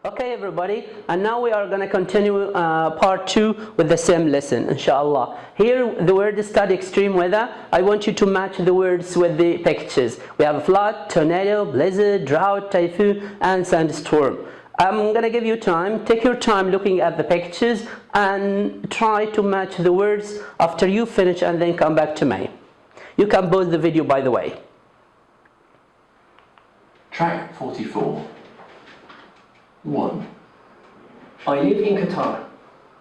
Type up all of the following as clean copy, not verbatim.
Okay everybody, and now we are going to continue part 2 with the same lesson, inshallah. Here the word is study extreme weather. I want you to match the words with the pictures. We have flood, tornado, blizzard, drought, typhoon and sandstorm. I'm going to give you time. Take your time looking at the pictures and try to match the words after you finish, and then come back to me. You can pause the video, by the way. Track 44. 1. I live in Qatar.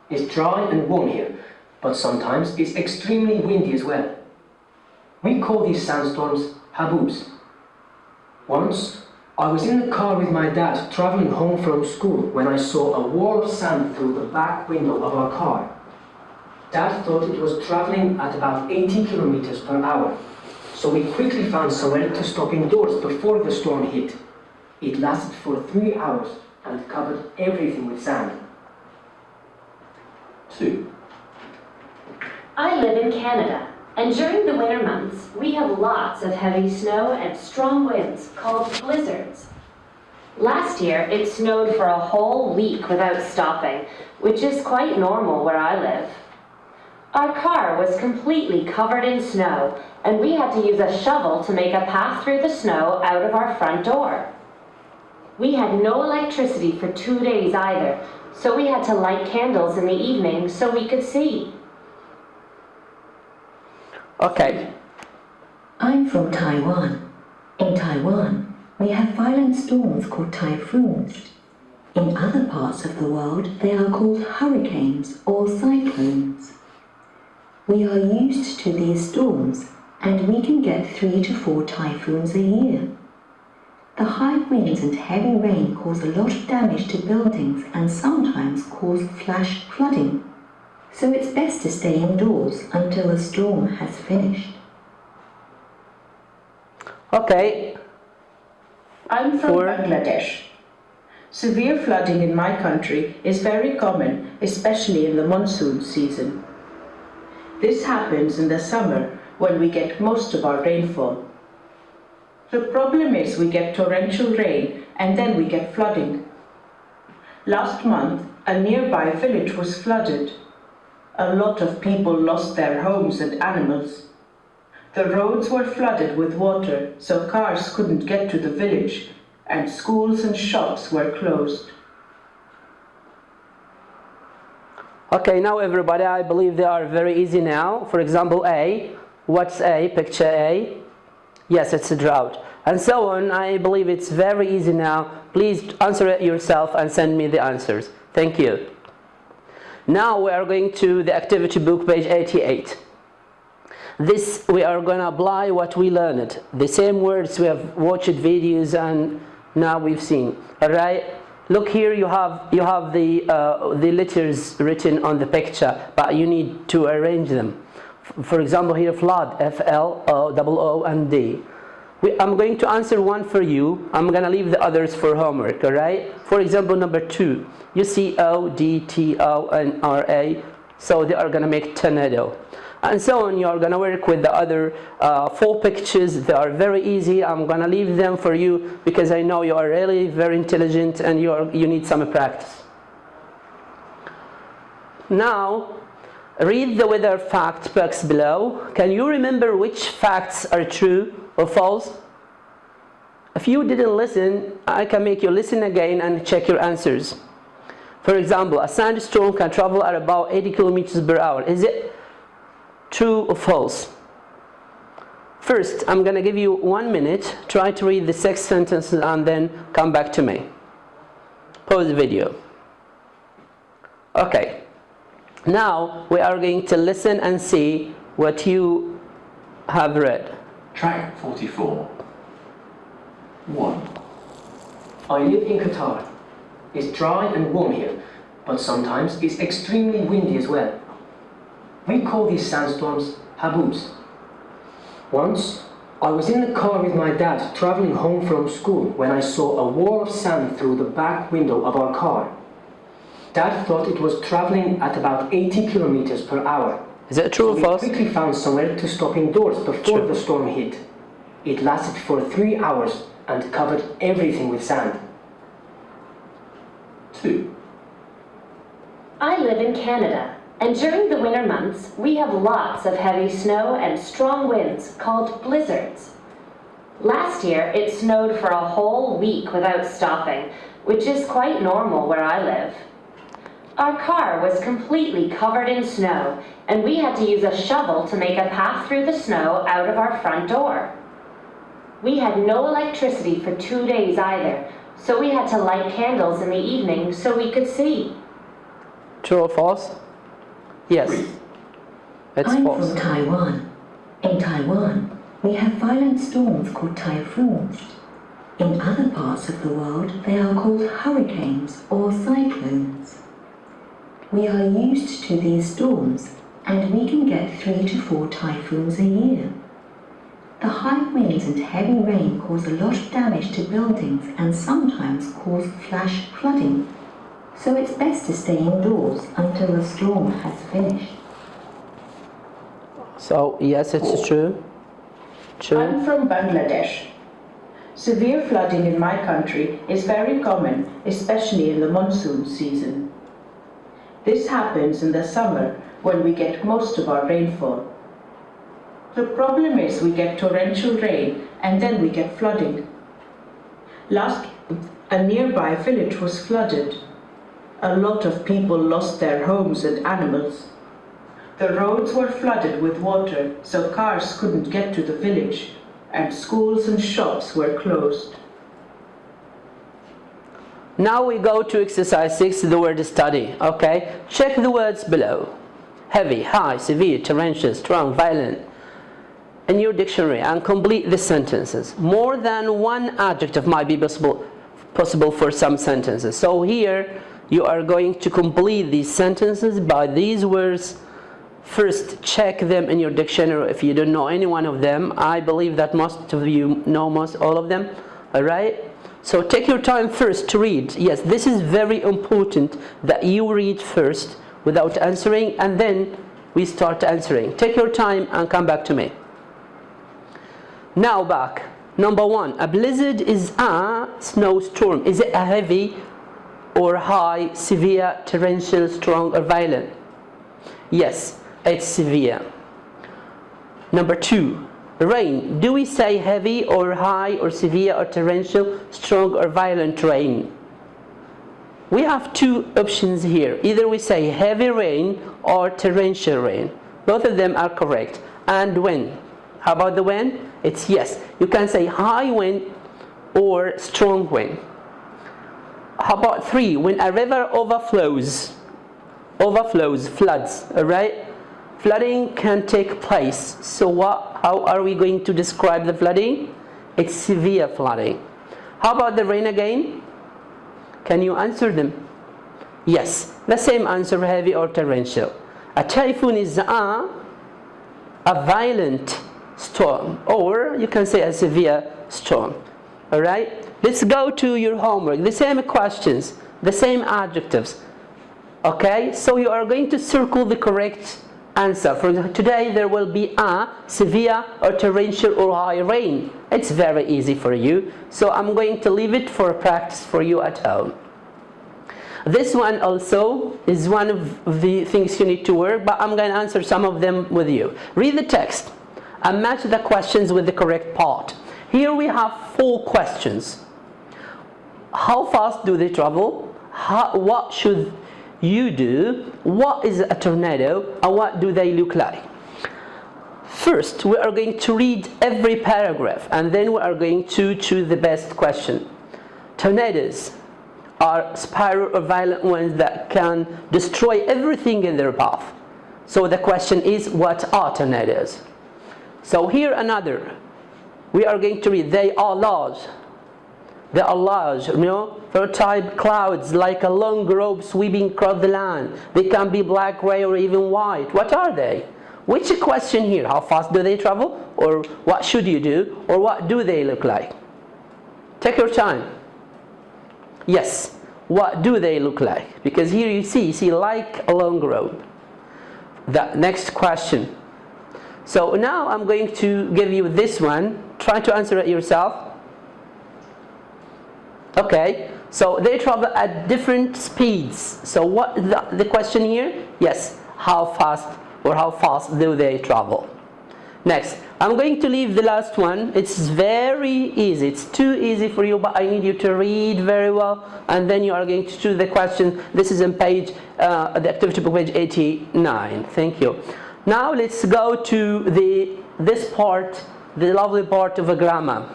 It's dry and warm here, but sometimes it's extremely windy as well. We call these sandstorms haboobs. Once, I was in the car with my dad traveling home from school when I saw a wall of sand through the back window of our car. Dad thought it was traveling at about 80 kilometers per hour, so we quickly found somewhere to stop indoors before the storm hit. It lasted for 3 hours and covered everything with sand. 2. I live in Canada, and during the winter months, we have lots of heavy snow and strong winds called blizzards. Last year, it snowed for a whole week without stopping, which is quite normal where I live. Our car was completely covered in snow, and we had to use a shovel to make a path through the snow out of our front door. We had no electricity for 2 days either, so we had to light candles in the evening so we could see. Okay. I'm from Taiwan. In Taiwan, we have violent storms called typhoons. In other parts of the world, they are called hurricanes or cyclones. We are used to these storms, and we can get 3 to 4 typhoons a year. The high winds and heavy rain cause a lot of damage to buildings and sometimes cause flash flooding. So it's best to stay indoors until the storm has finished. Okay. I'm from Bangladesh. Severe flooding in my country is very common, especially in the monsoon season. This happens in the summer when we get most of our rainfall. The problem is we get torrential rain and then we get flooding. Last month, a nearby village was flooded. A lot of people lost their homes and animals. The roads were flooded with water, so cars couldn't get to the village, and schools and shops were closed. Okay, now everybody, I believe they are very easy now. For example, A. What's A? Picture A. Yes, it's a drought. And so on. I believe it's very easy now. Please answer it yourself and send me the answers. Thank you. Now we are going to the activity book, page 88. This, we are going to apply what we learned. The same words we have watched videos and now we've seen. Alright? Look here, you have the letters written on the picture, but you need to arrange them. For example, here flood, F-L-O-O-O and D. I'm going to answer one for you. I'm going to leave the others for homework, alright? For example, number 2. You see O, D, T, O, and R, A. So they are going to make tornado. And so on, you are going to work with the other 4 pictures. They are very easy. I'm going to leave them for you because I know you are really very intelligent and you need some practice. Now, read the weather fact box below. Can you remember which facts are true or false? If you didn't listen, I can make you listen again and check your answers. For example, a sandstorm can travel at about 80 kilometers per hour. Is it true or false? First, I'm going to give you 1 minute. Try to read the 6 sentences and then come back to me. Pause the video. Okay. Now we are going to listen and see what you have read. Track 44. 1. I live in Qatar. It's dry and warm here, but sometimes it's extremely windy as well. We call these sandstorms haboobs. Once, I was in the car with my dad traveling home from school when I saw a wall of sand through the back window of our car. Dad thought it was traveling at about 80 kilometers per hour. Is it true or false? We quickly found somewhere to stop indoors before the storm hit. It lasted for 3 hours and covered everything with sand. 2. I live in Canada, and during the winter months, we have lots of heavy snow and strong winds called blizzards. Last year, it snowed for a whole week without stopping, which is quite normal where I live. Our car was completely covered in snow, and we had to use a shovel to make a path through the snow out of our front door. We had no electricity for 2 days either, so we had to light candles in the evening so we could see. True or false? Yes. It's I'm false. from Taiwan. In Taiwan, we have violent storms called typhoons. In other parts of the world, they are called hurricanes or cyclones. We are used to these storms, and we can get 3 to 4 typhoons a year. The high winds and heavy rain cause a lot of damage to buildings and sometimes cause flash flooding. So it's best to stay indoors until the storm has finished. So, yes, it's true. True. I'm from Bangladesh. Severe flooding in my country is very common, especially in the monsoon season. This happens in the summer when we get most of our rainfall. The problem is we get torrential rain and then we get flooding. Last week, a nearby village was flooded. A lot of people lost their homes and animals. The roads were flooded with water, so cars couldn't get to the village, and schools and shops were closed. Now we go to exercise 6, the word study. Okay, check the words below. Heavy, high, severe, torrential, strong, violent in your dictionary and complete the sentences. More than one adjective might be possible for some sentences. So here you are going to complete these sentences by these words. First, check them in your dictionary if you don't know any one of them. I believe that most of you know all of them. Alright? So take your time first to read. Yes, this is very important that you read first without answering, and then we start answering. Take your time and come back to me. Now back. Number 1. A blizzard is a snowstorm. Is it a heavy or high, severe, torrential, strong, or violent? Yes, it's severe. Number 2. Rain. Do we say heavy or high or severe or torrential, strong or violent rain? We have 2 options here. Either we say heavy rain or torrential rain. Both of them are correct. And wind. How about the wind? It's yes. You can say high wind or strong wind. How about 3? When a river overflows, floods, alright? Flooding can take place. So how are we going to describe the flooding? It's severe flooding. How about the rain again? Can you answer them? Yes, the same answer, heavy or torrential. A typhoon is a violent storm, or you can say a severe storm. Alright? Let's go to your homework. The same questions, the same adjectives. Okay? So you are going to circle the correct answer. For example, today there will be a severe or torrential or high rain. It's very easy for you. So I'm going to leave it for practice for you at home. This one also is one of the things you need to work, but I'm going to answer some of them with you. Read the text and match the questions with the correct part. Here we have 4 questions. How fast do they travel? What should you do? What is a tornado? And what do they look like? First, we are going to read every paragraph, and then we are going to choose the best question. Tornadoes are spiral or violent winds that can destroy everything in their path. So the question is, what are tornadoes? So here another. We are going to read, they are large. They are large, type clouds like a long robe sweeping across the land. They can be black, gray, or even white. What are they? Which question here? How fast do they travel? Or what should you do? Or what do they look like? Take your time. Yes, what do they look like? Because here you see like a long robe. The next question. So now I'm going to give you this one. Try to answer it yourself. Okay, So they travel at different speeds. So what the question here? Yes, how fast or how fast do they travel? Next, I'm going to leave the last one. It's very easy. It's too easy for you, but I need you to read very well, and then you are going to choose the question. This is on page, the activity book, page 89. Thank you. Now let's go to this part, the lovely part of a grammar.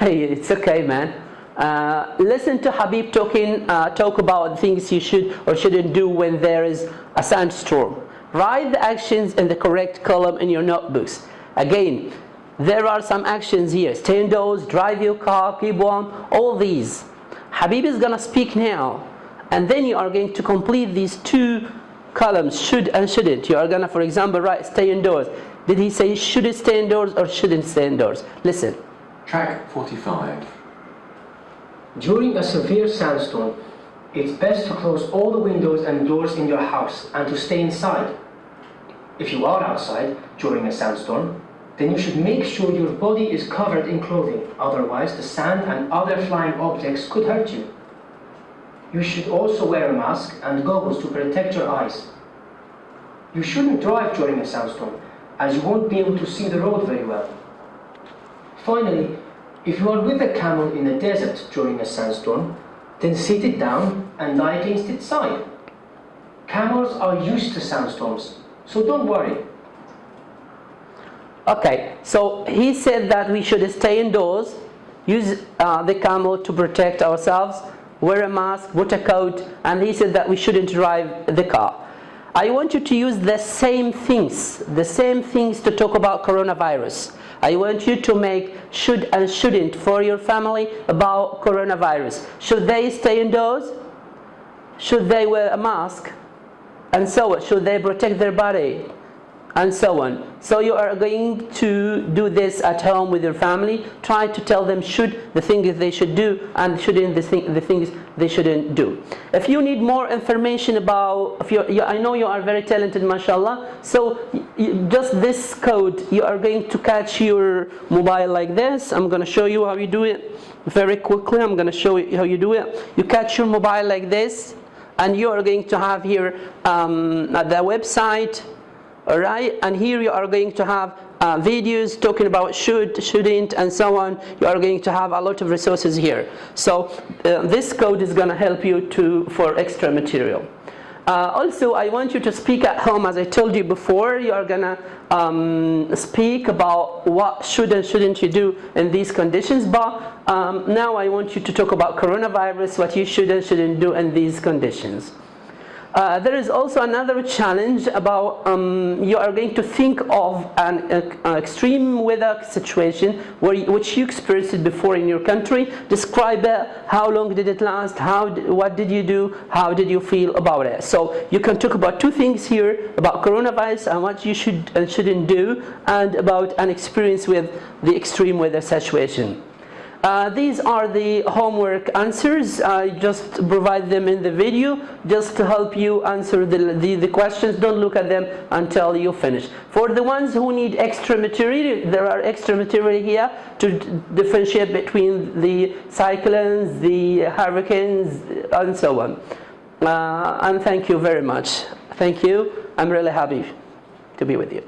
It's okay, man. Listen to Habib talk about things you should or shouldn't do when there is a sandstorm. Write the actions in the correct column in your notebooks. Again, there are some actions here. Stay indoors, drive your car, keep warm, all these. Habib is going to speak now, and then you are going to complete these two columns, should and shouldn't. You are going to, for example, write stay indoors. Did he say should stay indoors or shouldn't stay indoors? Listen. Track 45. During a severe sandstorm, it's best to close all the windows and doors in your house and to stay inside. If you are outside during a sandstorm, then you should make sure your body is covered in clothing, otherwise the sand and other flying objects could hurt you. You should also wear a mask and goggles to protect your eyes. You shouldn't drive during a sandstorm, as you won't be able to see the road very well. Finally, if you are with a camel in a desert during a sandstorm, then sit it down and lie against its side. Camels are used to sandstorms, so don't worry. Okay, so he said that we should stay indoors, use the camel to protect ourselves, wear a mask, put a coat, and he said that we shouldn't drive the car. I want you to use the same things to talk about coronavirus. I want you to make should and shouldn't for your family about coronavirus. Should they stay indoors? Should they wear a mask? And so on. Should they protect their body? And so on. So you are going to do this at home with your family. Try to tell them the things they should do and shouldn't the things they shouldn't do. If you need more information about, I know you are very talented, mashallah. So just this code, you are going to catch your mobile like this. I'm going to show you how you do it very quickly. I'm going to show you how you do it. You catch your mobile like this, and you are going to have here the website. Alright, and here you are going to have videos talking about should, shouldn't, and so on. You are going to have a lot of resources here. So this code is going to help you for extra material. Also, I want you to speak at home. As I told you before, you are going to speak about what should and shouldn't you do in these conditions. But now I want you to talk about coronavirus, what you should and shouldn't do in these conditions. There is also another challenge about you are going to think of an extreme weather situation which you experienced before in your country. Describe it. How long did it last? What did you do? How did you feel about it? So you can talk about two things here, about coronavirus and what you should and shouldn't do, and about an experience with the extreme weather situation. These are the homework answers. I just provide them in the video just to help you answer the questions. Don't look at them until you finish. For the ones who need extra material, there are extra material here to differentiate between the cyclones, the hurricanes, and so on. And thank you very much. Thank you. I'm really happy to be with you.